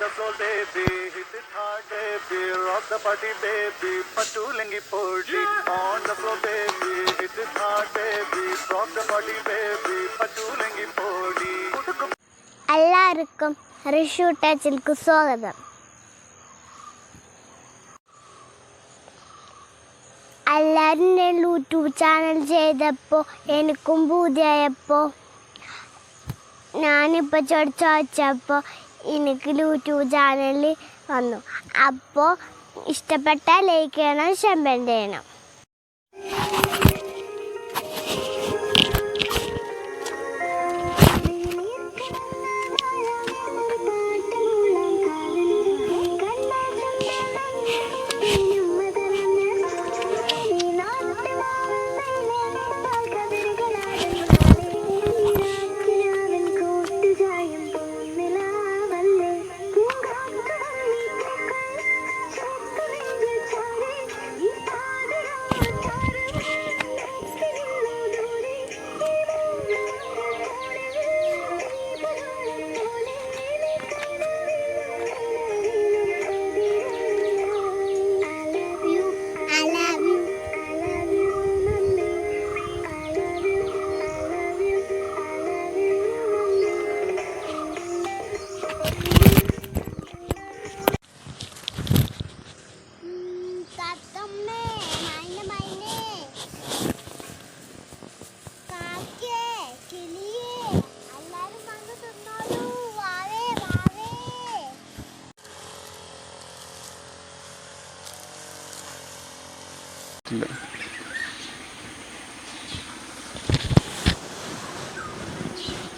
the floor, baby. Hit it hard, baby. Rock the party, baby. Patulengi podi. On the floor, baby. Hit it hard, baby. Rock the party, baby. Patulengi podi. എല്ലാവർക്കും റിഷു ടച്ചിലേക്ക് സ്വാഗതം. എല്ലാവരും YouTube channel ചെയ്തപ്പോൾ എനിക്കും പൂതിയായപ്പോൾ ഞാനിപ്പോൾ ചോദിച്ചപ്പോൾ എനിക്ക് YouTube ചാനലിൽ വന്നു. അപ്പോൾ ഇഷ്ടപ്പെട്ട ലൈക്ക് ചെയ്യണം, കമൻറ്റ് ചെയ്യണം.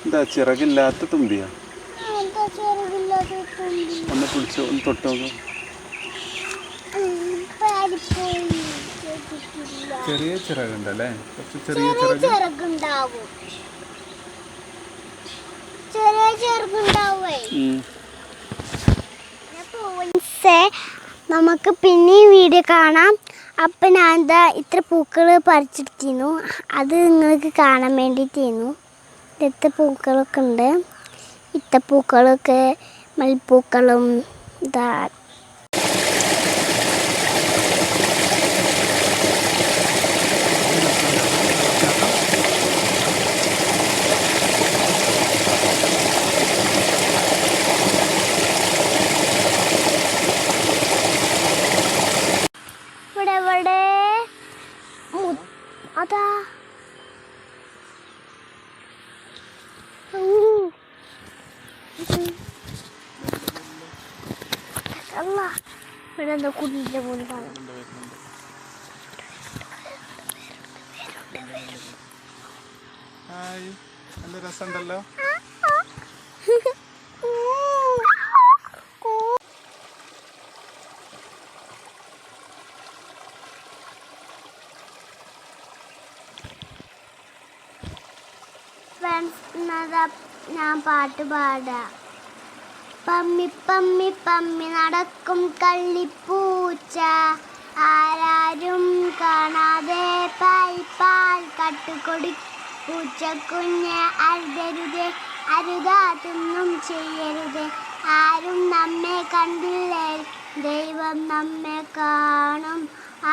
എന്താ ചിറകില്ലാത്ത തുമ്പിയാ? ഒന്ന് പിടിച്ചോ, ഒന്ന് തൊട്ട് നോക്കൂ. ചെറിയ ചിറകുണ്ടല്ലേ? കുറച്ച് ചെറിയ ചിറകുണ്ടാവും. നമുക്ക് പിന്നെ വീഡിയോ കാണാം. അപ്പം ഞാൻ എന്താ ഇത്ര പൂക്കൾ പറിച്ചെടുത്തിരുന്നു, അത് നിങ്ങൾക്ക് കാണാൻ വേണ്ടിയിട്ടിരുന്നു. ഇത്ര പൂക്കളൊക്കെ ഉണ്ട്. ഇത്ര പൂക്കളൊക്കെ മൽപ്പൂക്കളും ഇതാ ഇവിടെ അതാ ഇവിടെ എന്താ കുഞ്ഞിൻ്റെ പോലെ കാണാം. നല്ല രസമുണ്ടല്ലോ. ഞാൻ പാട്ട് പാടാം. പമ്മി പമ്മി പമ്മി നടക്കും കള്ളിപ്പൂച്ച, ആരാരും കാണാതെ പാൽ കട്ടുകൊടി പൂച്ചക്കുഞ്ഞ് അരുതരുതേ, അരുതാതൊന്നും ചെയ്യരുതേ. ആരും നമ്മെ കണ്ടില്ലേ, ദൈവം നമ്മെ കാണും.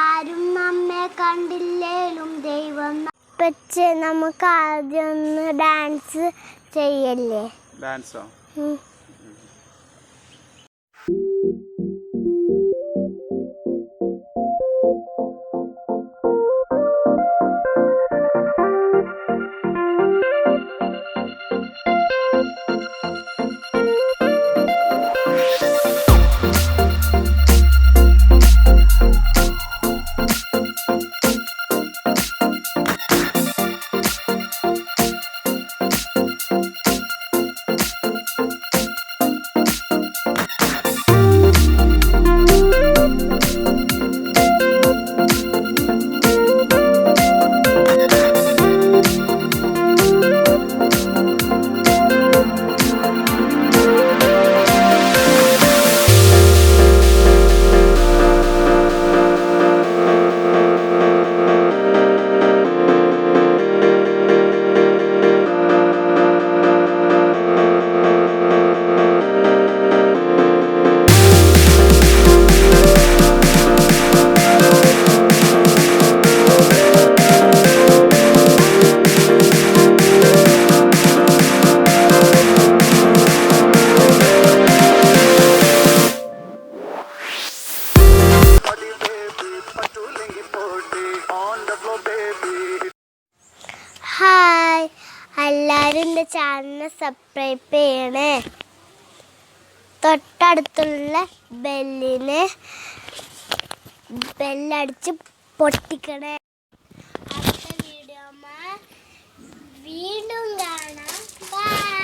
ആരും നമ്മെ കണ്ടില്ലേലും ദൈവം. പക്ഷേ നമുക്ക് ആദ്യം ഒന്ന് ഡാൻസ് ചെയ്യല്ലേ? ഡാൻസോ? എല്ലാവരും എൻ്റെ ചാനൽ സബ്സ്ക്രൈബ് ചെയ്യണേ. തൊട്ടടുത്തുള്ള ബെല്ലടിച്ച് പൊട്ടിക്കണേ. അടുത്ത വീഡിയോ വീണ്ടും കാണാം. ബൈ.